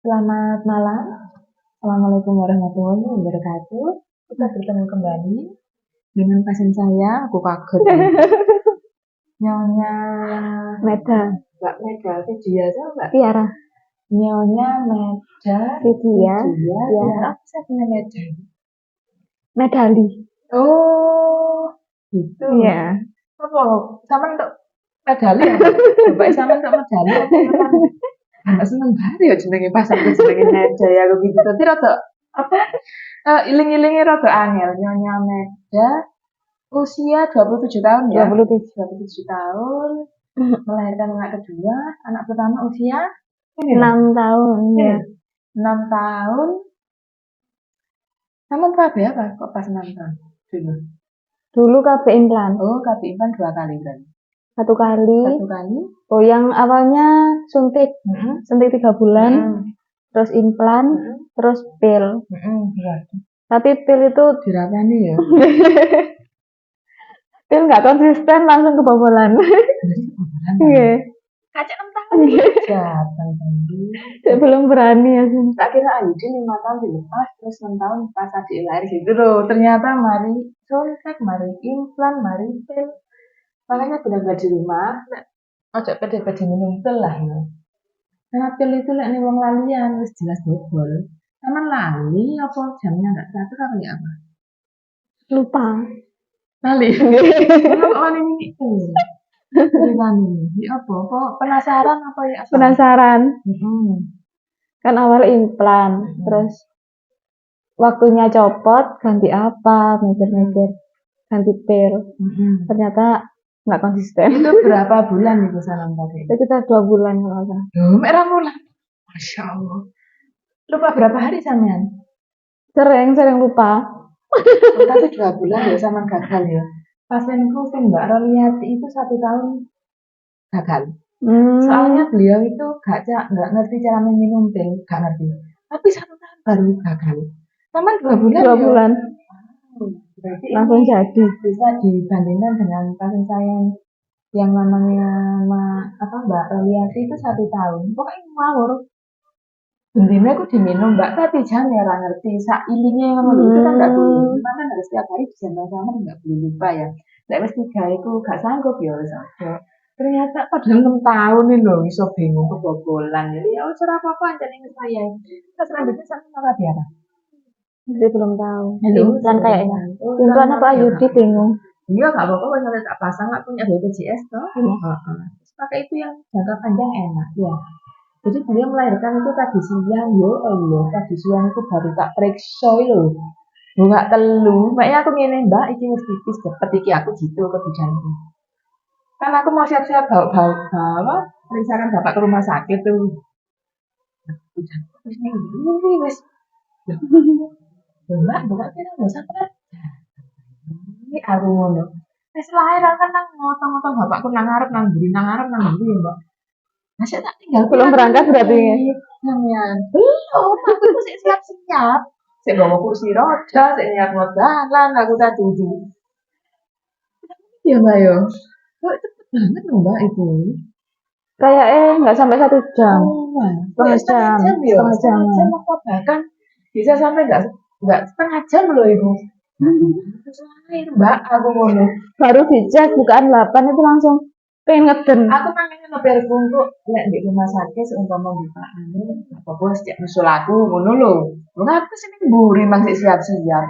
Selamat malam. Assalamualaikum warahmatullahi wabarakatuh. Kita bertemu kembali dengan pasien saya. Aku kaget. Nyonya Meda, Mbak Meda Vidya sama Mbak Tiara, Nyonya Meda Vidya, Tiara. Apa sih punya Meda? Medali. Oh, gitu. Iya. Apa? Sama untuk medali ya? Coba sama untuk medali. Anak seneng banget ya jenenge pasanku jenenge Meda ya gitu. Tapi rada apa? Iling-ilingnya rada angel. Nyonya Meda usia 27 tahun ya. 27 tahun. Melahirkan anak kedua, anak pertama usia 6 tahun ya. 6 tahun. Kamu KB apa kok pas 6 tahun? Dulu KB implan. Oh, KB implan 2 kali berarti. 1 kali. 1 kali. Oh, yang awalnya suntik. Suntik 3 bulan. Terus implan, terus pil. Berarti. Tapi pil itu dirapani ya. Pil nggak konsisten, langsung kebobolan. Iya. Kacak 6 tahun. Jatan tadi. Saya belum berani ya sih. Tak kira Ayudin 5 tahun dilepas, terus 6 tahun pas adik lahir gitu loh. Ternyata mari suntik, mari implan, mari pil. Makanya benar-benar di rumah, ojo pede-pede minum pil lah ya. Karena pil itu lek wong lalian wis jelas bobol. Taman lali apa jamnya enggak teratur apa ya apa? Lupa. Lali. Ono ini itu. Ya apa? Penasaran apa ya? Penasaran. Kan awal implan, terus waktunya copot, ganti apa, mikir-mikir, ganti pil. Ternyata nggak konsisten. Itu berapa bulan itu salam tadi? Sekitar 2 bulan kalau nggak salah. Merah bulan. Masya Allah. Lupa berapa hari sampean? Sering lupa. Tapi 2 bulan ya sama gagal ya. Pasienku Mbak Roliati itu 1 tahun gagal. Soalnya beliau itu nggak ngerti cara minum pil, nggak ngerti. Tapi 1 tahun baru gagal. Sama 2 bulan. 2 bulan. Berarti langsung jadi. Bisa dibandingkan dengan pasien saya yang namanya Mbak Roliati itu 1 tahun. Pokoknya ngawur. Bendina aku diminum Mbak, tapi jangan ya ngerti. Sailingnya yang itu kan nggak boleh. Cuma kan harus setiap hari digendong sama nggak boleh lupa ya. Nggak mesti aku nggak sanggup ya wis aja. Ternyata padahal 6 tahun nih loh, iso bingung kebobolan. Jadi ya cerah apa aja nih saya. Terus selanjutnya sama apa dia? Masih belum tahu. Implan kayaknya. Implan apa Ayudi bingung. Iya nggak apa-apa kalau tak pasang nggak punya BPJS toh. Pakai itu yang jangka panjang enak ya. Jadi beliau melahirkan itu tadi siang, yo Allah, tadi siang itu baru tak periksa loh. Nggak telu, makanya aku ngene Mbak, iki wis tipis cepet iki aku gitu kebijakanku. Kan aku mau siap-siap bawa periksakan bapak ke rumah sakit tuh. Kebijakanku wis ning ndi wis. Mbak kira nggak sampai. Ini aku ngono. Wis lahir kan nang ngotong-ngotong bapakku nang ngarep nang mburi ya Mbak. Masih tak tinggal belum berangkat berarti namanya belum aku masih siap-siap saya bawa kursi roda saya nyiap modalan aku tadi ya Mbak yo kok cepet banget loh Mbak itu kayak nggak sampai 1 jam setengah jam apa bahkan bisa sampai nggak setengah jam loh Ibu lahir Mbak aku ngono baru dicek bukaan 8 itu langsung pengen ngeden. Aku pengen ngeber bungkuk lek di rumah sakit seumpama buka apa bos cek nyusul aku ngono lho. Lu aku sini mburi masih siap-siap.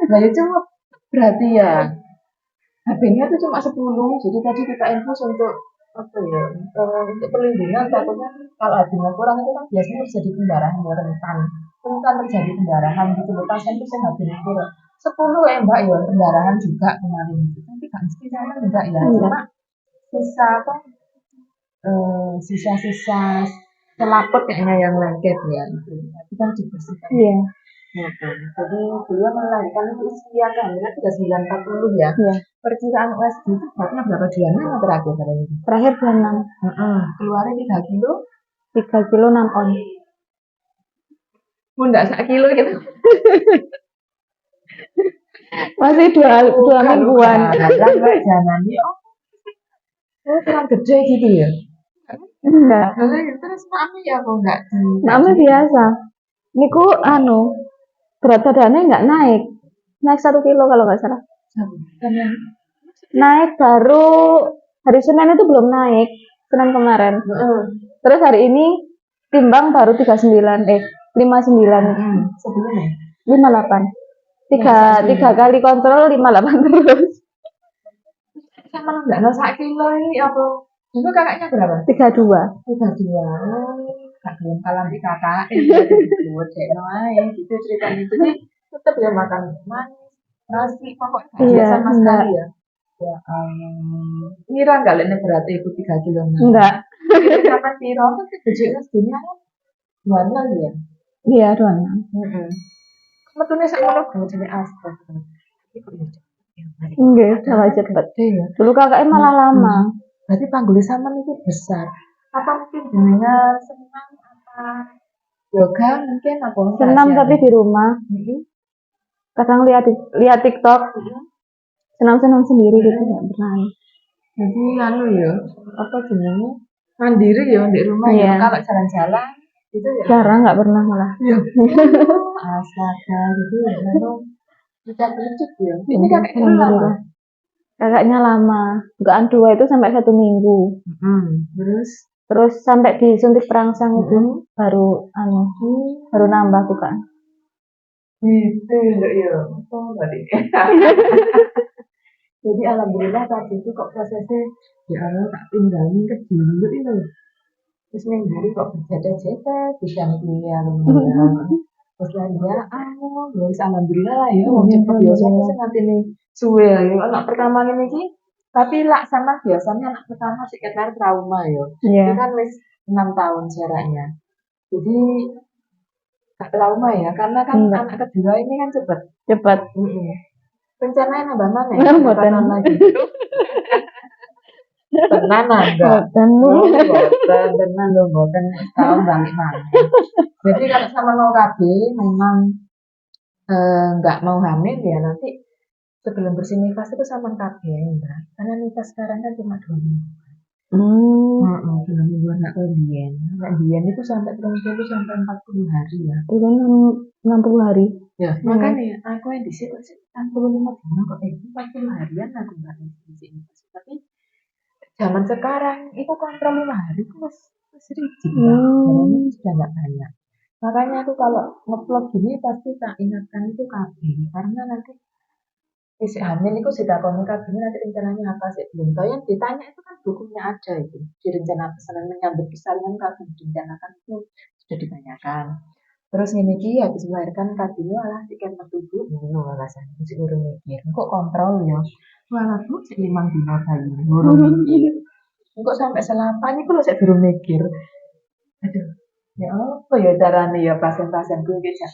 Nah ya cuma berarti ya HP-nya tuh cuma 10. Jadi tadi kita infus untuk apa ya? Untuk perlindungan takutnya kalau HP-nya kurang itu kan biasanya terjadi pendarahan ya rentan terjadi pendarahan gitu loh. Pasien itu saya HP-nya kurang 10 ya Mbak ya pendarahan juga kemarin. Tapi kan mesti saya enggak ya. Cuma sisa-sisa selaput kayaknya yang lengket ya itu kita dibersihkan jadi beliau melahirkan itu usia kehamilan 39-40 ya perkiraan USG itu beratnya berapa bulan terakhir bulan 6 keluarnya 3 kilo 3 kilo 6 on enggak 1 kilo gitu masih 2 mingguan jangan ya kurang gede gitu ya Enggak. Terus mami ya kok enggak di Mami biasa. Niku berat badannya nggak naik. Naik 1 kilo kalau nggak salah. Naik baru hari Senin itu belum naik. Senin kemarin. Terus hari ini timbang baru 39, 59. Sebelumnya 58. Tiga kali kontrol 58 terus. sama enggak no 1 kilo ini apa? Dulu kakaknya berapa? 32. 32. Gak belum kalah di kakak. Buat cek aja gitu ceritanya. Jadi tetap ya makan manis, nasi, pokoknya Iya, sama enggak. sekali ya. Ya, Mira enggak lene berarti ikut 3 kilo. Enggak. Itu sama Tiro kan kejadian dunia kan. Mana ya? Iya, doang. Sebetulnya saya mau nunggu jenis aspek. Enggak, sama cepet. Dulu kakaknya malah lama. Berarti panggul sama itu besar. Apa mungkin dengan senang apa yoga mungkin apa? Senam tapi di rumah. Kadang lihat TikTok. Senam-senam sendiri gitu nggak berani. Jadi anu ya, apa jenenge? Mandiri ya di rumah ya. Kalau jalan-jalan itu ya. Jarang, nggak pernah malah. Iya. Astaga, gitu ya. Tidak lucu ya. Ini kakaknya lama. Kakaknya lama. Bukaan 2 itu sampai 1 minggu. Terus sampai disuntik perangsang itu baru nambah bukaan. Gitu ya. Oh, tadi. Jadi alhamdulillah tadi itu kok prosesnya ya Allah tak tinggalin ke dulu itu. Terus minggu kok berjeda-jeda bisa kuliah terus lagi ya alhamdulillah lah ya mau cepet ya saya nganti nih suwe ya anak pertama ini ki tapi lah sama biasanya anak pertama sekitar trauma ya itu kan wis 6 tahun jaraknya jadi gak trauma ya karena kan anak kedua ini kan cepet rencananya nambah mana ya nambah lagi tenan enggak tenan loh boten tahun balik mana jadi kalau sama mau KB memang nggak mau hamil ya nanti sebelum bersih nifas itu sama KB enggak karena nifas sekarang kan cuma 2 minggu 2 minggu anak Bian itu sampai 30 sampai 40 hari ya itu 60 hari ya makanya aku yang di situ 65 bulan kok 40 harian aku nggak bersih nifas tapi zaman sekarang itu kontrol 5 hari itu masih rigid ya karena sudah nggak banyak makanya aku kalau ngevlog gini pasti tak ingatkan itu KB karena nanti isi hamil itu sudah komunikasi nanti rencananya apa sih belum tahu yang ditanya itu kan bukunya ada itu di rencana pesanan menyambut persalinan kalau direncanakan itu sudah ditanyakan terus ini habis melahirkan KB-nya malah tiket metuju alasan masih urung mikir kok kontrol ya malah tuh si 5 dino bayi urung mikir kok sampai selapan itu loh saya baru mikir aduh ya apa ya caranya ya pasien-pasien gue gitu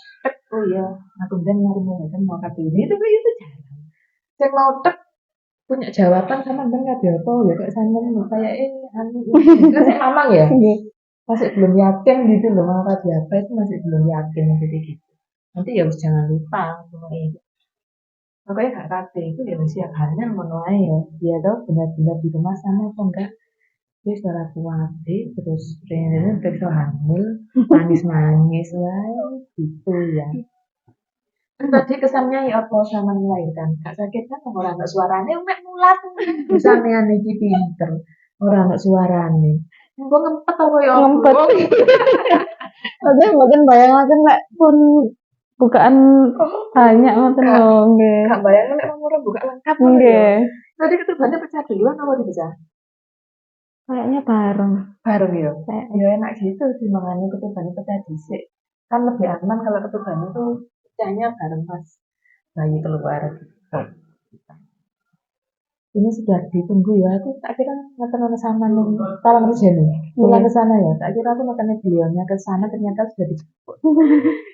oh ya aku dan nyari mau KB ini itu jarang saya mau punya jawaban sama ben nggak apa ya kok sama kayak anu kan saya mamang ya masih belum yakin gitu loh mau apa itu masih belum yakin jadi gitu nanti ya jangan lupa semua itu makanya gak KB itu ya siap hamil menuai ya dia tahu benar-benar di rumah sana apa enggak dia setelah kuatir terus Rene periksa hamil nangis-nangis lah gitu ya tadi kesannya ya apa sama melahirkan gak sakit kan orang gak suaranya mek mulat bisa nih iki pinter orang gak suaranya gue ngempet apa ya ngempet tapi mboten bayangaken lek pun bukaan banyak ngoten lho nggih gak bayangin nek umur buka lengkap nggih tadi ketubannya pecah duluan apa dipecah kayaknya bareng ya ya enak gitu dimangane ketubannya pecah dhisik kan lebih aman kalau ketubannya tuh pecahnya bareng pas bayi keluar gitu ini sudah ditunggu ya aku tak kira makan sama nih kalau Rujani pulang ke sana ya tak kira aku makannya beliaunya ke sana ternyata sudah dijemput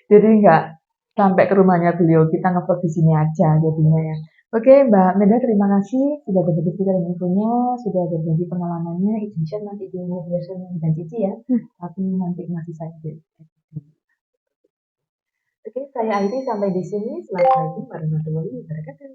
jadi enggak sampai ke rumahnya beliau kita ngevlog di sini aja jadinya ya oke Mbak Meda terima kasih sudah berbagi cerita dan infonya sudah berbagi pengalamannya izin share nanti di media sosial dan Cici ya tapi nanti masih saya oke saya Airi sampai di sini assalamualaikum warahmatullahi wabarakatuh